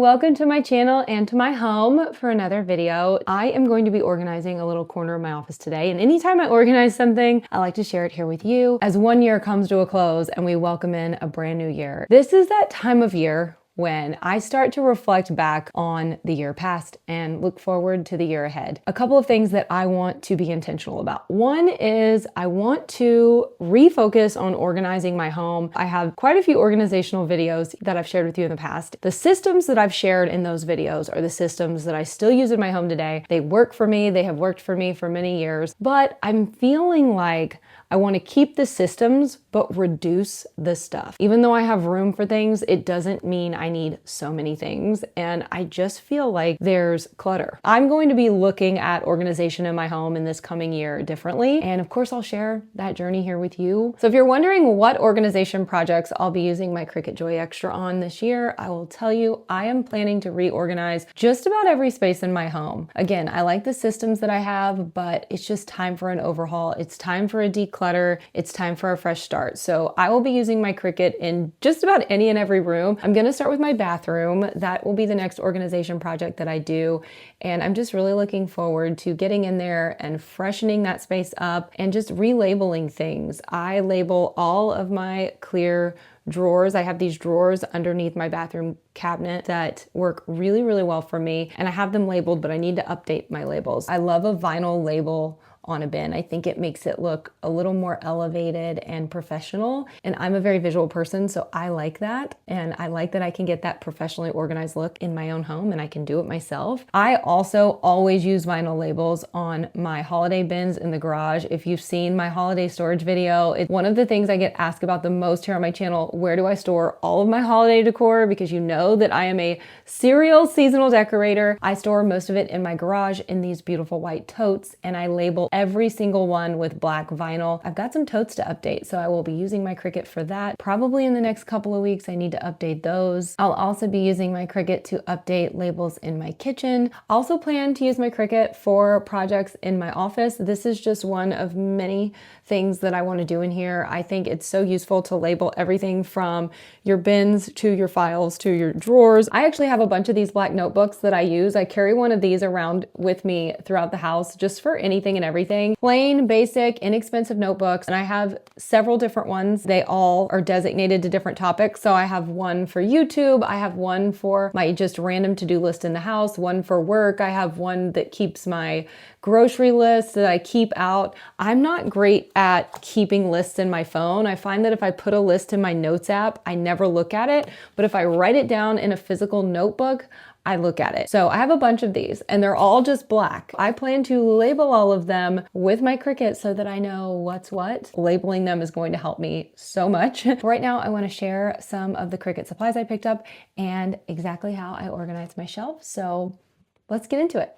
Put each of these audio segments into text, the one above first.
Welcome to my channel and to my home for another video. I am going to be organizing a little corner of my office today, and anytime I organize something, I like to share it here with you as one year comes to a close and we welcome in a brand new year. This is that time of year when I start to reflect back on the year past and look forward to the year ahead. A couple of things that I want to be intentional about. One is I want to refocus on organizing my home. I have quite a few organizational videos that I've shared with you in the past. The systems that I've shared in those videos are the systems that I still use in my home today. They work for me. They have worked for me for many years, but I'm feeling like I want to keep the systems, but reduce the stuff. Even though I have room for things, it doesn't mean I need so many things. And I just feel like there's clutter. I'm going to be looking at organization in my home in this coming year differently. And of course, I'll share that journey here with you. So if you're wondering what organization projects I'll be using my Cricut Joy Xtra on this year, I will tell you, I am planning to reorganize just about every space in my home. Again, I like the systems that I have, but it's just time for an overhaul. It's time for a declutter. It's time for a fresh start. So I will be using my Cricut in just about any and every room. I'm going to start with my bathroom. That will be the next organization project that I do. And I'm just really looking forward to getting in there and freshening that space up and just relabeling things. I label all of my clear drawers. I have these drawers underneath my bathroom cabinet that work really, really well for me. And I have them labeled, but I need to update my labels. I love a vinyl label on a bin. I think it makes it look a little more elevated and professional. And I'm a very visual person, so I like that. And I like that I can get that professionally organized look in my own home and I can do it myself. I also always use vinyl labels on my holiday bins in the garage. If you've seen my holiday storage video, it's one of the things I get asked about the most here on my channel. Where do I store all of my holiday decor? Because you know that I am a serial seasonal decorator. I store most of it in my garage in these beautiful white totes, and I label every single one with black vinyl. I've got some totes to update, so I will be using my Cricut for that. Probably in the next couple of weeks, I need to update those. I'll also be using my Cricut to update labels in my kitchen. Also plan to use my Cricut for projects in my office. This is just one of many things that I want to do in here. I think it's so useful to label everything from your bins to your files to your drawers. I actually have a bunch of these black notebooks that I use. I carry one of these around with me throughout the house just for anything and everything. Plain, basic, inexpensive notebooks. And I have several different ones. They all are designated to different topics. So I have one for YouTube. I have one for my just random to-do list in the house, one for work. I have one that keeps my grocery list that I keep out. I'm not great at keeping lists in my phone. I find that if I put a list in my notes app, I never look at it. But if I write it down in a physical notebook, I look at it. So I have a bunch of these and they're all just black. I plan to label all of them with my Cricut so that I know what's what. Labeling them is going to help me so much. Right now, I want to share some of the Cricut supplies I picked up and exactly how I organize my shelf. So let's get into it.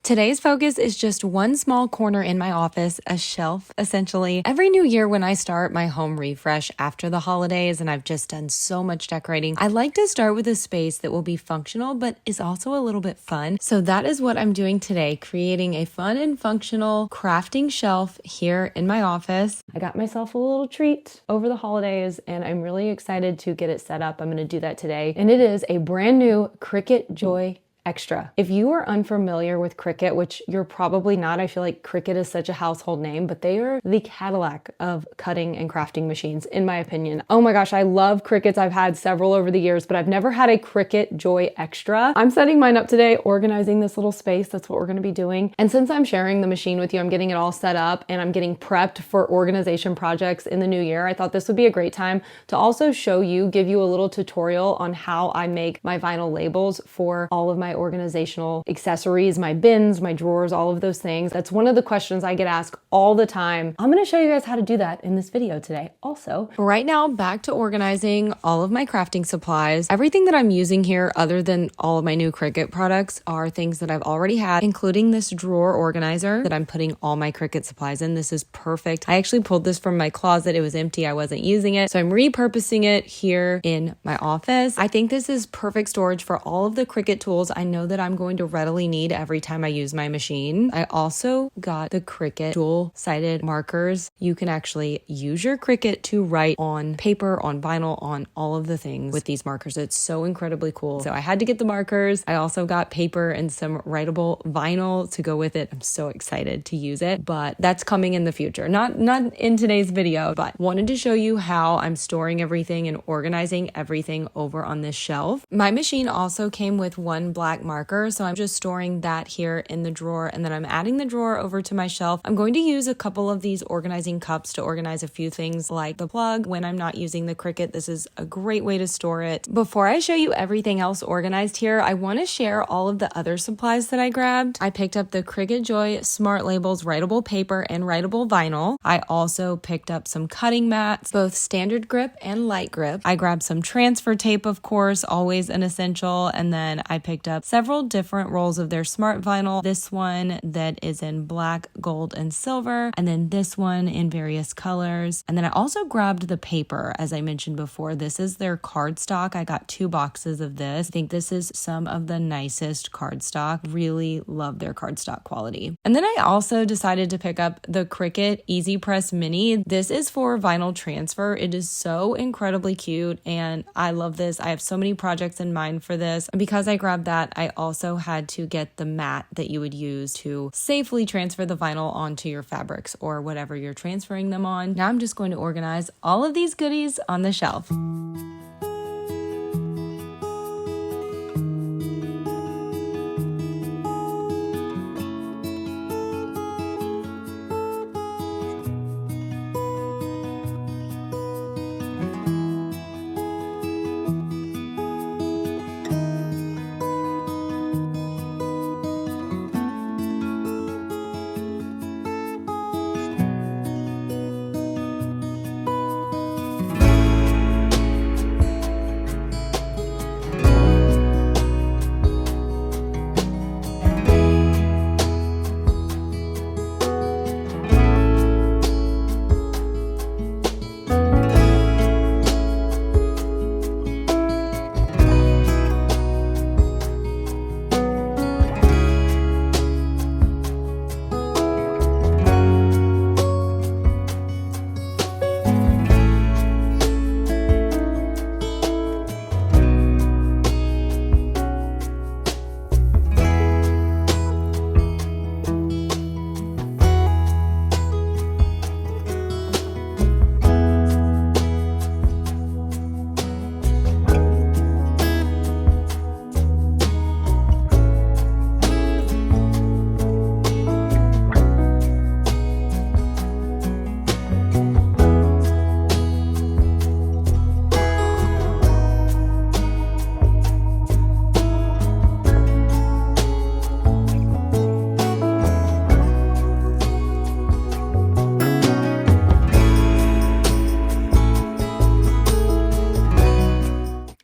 Today's focus is just one small corner in my office, a shelf, essentially. Every new year when I start my home refresh after the holidays, and I've just done so much decorating, I like to start with a space that will be functional, but is also a little bit fun. So that is what I'm doing today, creating a fun and functional crafting shelf here in my office. I got myself a little treat over the holidays, and I'm really excited to get it set up. I'm going to do that today. And it is a brand new Cricut Joy Xtra. If you are unfamiliar with Cricut, which you're probably not, I feel like Cricut is such a household name, but they are the Cadillac of cutting and crafting machines, in my opinion. Oh my gosh, I love Cricuts. I've had several over the years, but I've never had a Cricut Joy Xtra. I'm setting mine up today, organizing this little space. That's what we're going to be doing. And since I'm sharing the machine with you, I'm getting it all set up and I'm getting prepped for organization projects in the new year. I thought this would be a great time to also show you, give you a little tutorial on how I make my vinyl labels for all of my organizational accessories, my bins, my drawers, all of those things. That's one of the questions I get asked all the time. I'm going to show you guys how to do that in this video today also. Right now, back to organizing all of my crafting supplies. Everything that I'm using here, other than all of my new Cricut products, are things that I've already had, including this drawer organizer that I'm putting all my Cricut supplies in. This is perfect. I actually pulled this from my closet. It was empty. I wasn't using it. So I'm repurposing it here in my office. I think this is perfect storage for all of the Cricut tools I I know that I'm going to readily need every time I use my machine. I also got the Cricut dual-sided markers. You can actually use your Cricut to write on paper, on vinyl, on all of the things with these markers. It's so incredibly cool. So I had to get the markers. I also got paper and some writable vinyl to go with it. I'm so excited to use it, but that's coming in the future. Not in today's video, but wanted to show you how I'm storing everything and organizing everything over on this shelf. My machine also came with one black marker, so I'm just storing that here in the drawer, and then I'm adding the drawer over to my shelf. I'm going to use a couple of these organizing cups to organize a few things like the plug. When I'm not using the Cricut, this is a great way to store it. Before I show you everything else organized here, I want to share all of the other supplies that I grabbed. I picked up the Cricut Joy Smart Labels writable paper and writable vinyl. I also picked up some cutting mats, both standard grip and light grip. I grabbed some transfer tape, of course, always an essential. And then I picked up several different rolls of their smart vinyl. This one that is in black, gold, and silver. And then this one in various colors. And then I also grabbed the paper, as I mentioned before. This is their cardstock. I got 2 boxes of this. I think this is some of the nicest cardstock. Really love their cardstock quality. And then I also decided to pick up the Cricut Easy Press Mini. This is for vinyl transfer. It is so incredibly cute and I love this. I have so many projects in mind for this. And because I grabbed that, I also had to get the mat that you would use to safely transfer the vinyl onto your fabrics or whatever you're transferring them on. Now I'm just going to organize all of these goodies on the shelf.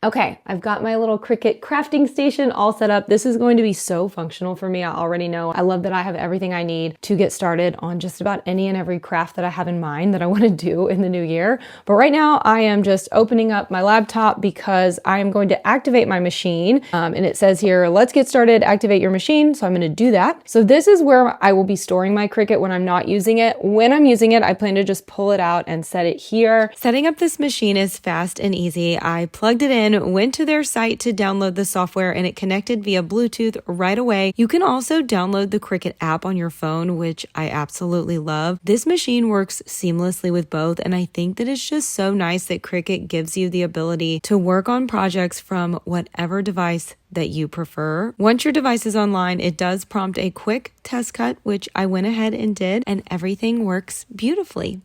Okay, I've got my little Cricut crafting station all set up. This is going to be so functional for me. I already know. I love that I have everything I need to get started on just about any and every craft that I have in mind that I want to do in the new year. But right now I am just opening up my laptop because I am going to activate my machine. And it says here, let's get started, activate your machine. So I'm going to do that. So this is where I will be storing my Cricut when I'm not using it. When I'm using it, I plan to just pull it out and set it here. Setting up this machine is fast and easy. I plugged it in, went to their site to download the software, and it connected via Bluetooth right away. You can also download the Cricut app on your phone, which I absolutely love. This machine works seamlessly with both, and I think that it's just so nice that Cricut gives you the ability to work on projects from whatever device that you prefer. Once your device is online, it does prompt a quick test cut, which I went ahead and did, and everything works beautifully.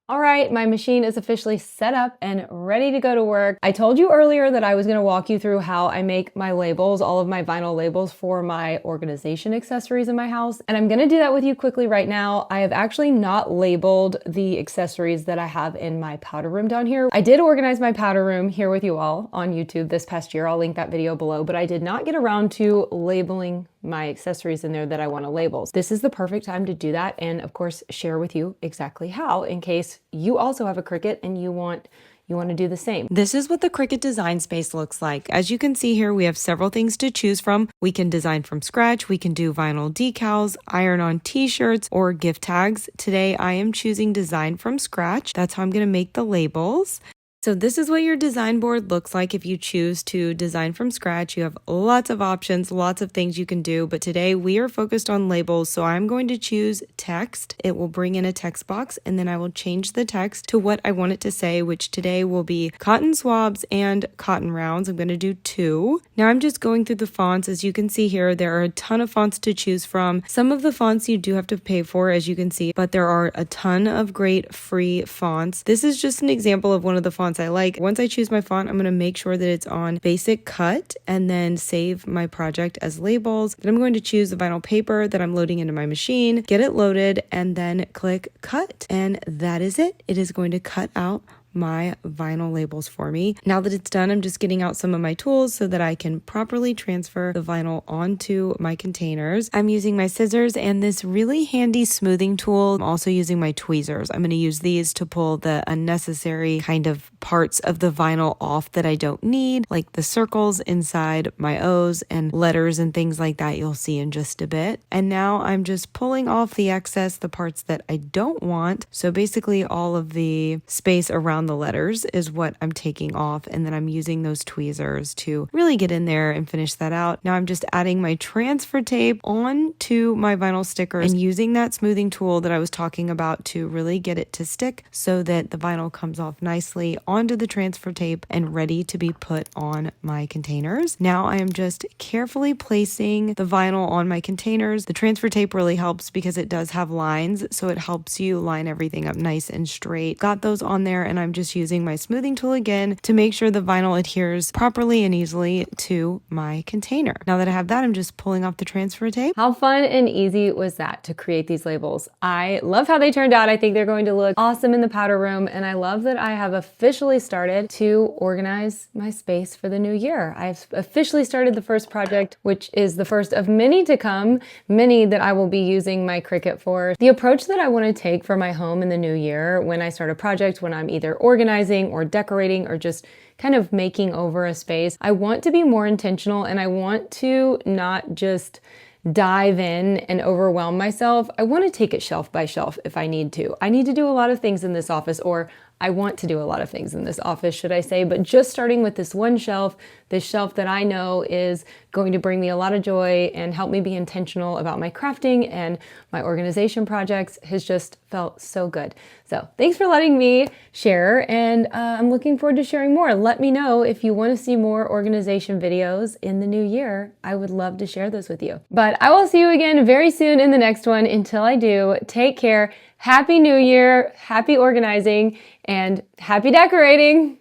All right, my machine is officially set up and ready to go to work. I told you earlier that I was going to walk you through how I make my labels, all of my vinyl labels for my organization accessories in my house. And I'm going to do that with you quickly right now. I have actually not labeled the accessories that I have in my powder room down here. I did organize my powder room here with you all on YouTube this past year. I'll link that video below, but I did not get around to labeling my accessories in there that I want to label. This is the perfect time to do that and of course share with you exactly how, in case you also have a Cricut and you want you want to do the same. This is what the Cricut design space looks like. As you can see here, we have several things to choose from. We can design from scratch. We can do vinyl decals, iron on t-shirts, or gift tags. Today, I am choosing design from scratch. That's how I'm going to make the labels. So this is what your design board looks like if you choose to design from scratch. You have lots of options, lots of things you can do, but today we are focused on labels. So I'm going to choose text. It will bring in a text box, and then I will change the text to what I want it to say, which today will be cotton swabs and cotton rounds. I'm going to do 2. Now I'm just going through the fonts. As you can see here, there are a ton of fonts to choose from. Some of the fonts you do have to pay for, as you can see, but there are a ton of great free fonts. This is just an example of one of the fonts I like. Once I choose my font, I'm going to make sure that it's on basic cut and then save my project as labels. Then I'm going to choose the vinyl paper that I'm loading into my machine, get it loaded, and then click cut. And that is it. It is going to cut out my vinyl labels for me. Now that it's done, I'm just getting out some of my tools so that I can properly transfer the vinyl onto my containers. I'm using my scissors and this really handy smoothing tool. I'm also using my tweezers. I'm going to use these to pull the unnecessary kind of parts of the vinyl off that I don't need, like the circles inside my O's and letters and things like that you'll see in just a bit. And now I'm just pulling off the excess, the parts that I don't want. So basically all of the space around the letters is what I'm taking off, and then I'm using those tweezers to really get in there and finish that out. Now I'm just adding my transfer tape onto my vinyl stickers and using that smoothing tool that I was talking about to really get it to stick so that the vinyl comes off nicely onto the transfer tape and ready to be put on my containers. Now I am just carefully placing the vinyl on my containers. The transfer tape really helps because it does have lines, so it helps you line everything up nice and straight. Got those on there, and I'm just using my smoothing tool again to make sure the vinyl adheres properly and easily to my container. Now that I have that, I'm just pulling off the transfer tape. How fun and easy was that to create these labels? I love how they turned out. I think they're going to look awesome in the powder room, and I love that I have officially started to organize my space for the new year. I've officially started the first project, which is the first of many to come, many that I will be using my Cricut for. The approach that I want to take for my home in the new year when I start a project, when I'm either organizing or decorating or just kind of making over a space, I want to be more intentional, and I want to not just dive in and overwhelm myself. I want to take it shelf by shelf if I need to. I need to do a lot of things in this office, or I want to do a lot of things in this office, should I say, but just starting with this one shelf, this shelf that I know is going to bring me a lot of joy and help me be intentional about my crafting and my organization projects has just felt so good. So thanks for letting me share, and I'm looking forward to sharing more. Let me know if you want to see more organization videos in the new year. I would love to share those with you. But I will see you again very soon in the next one. Until I do, take care. Happy New Year, happy organizing, and happy decorating.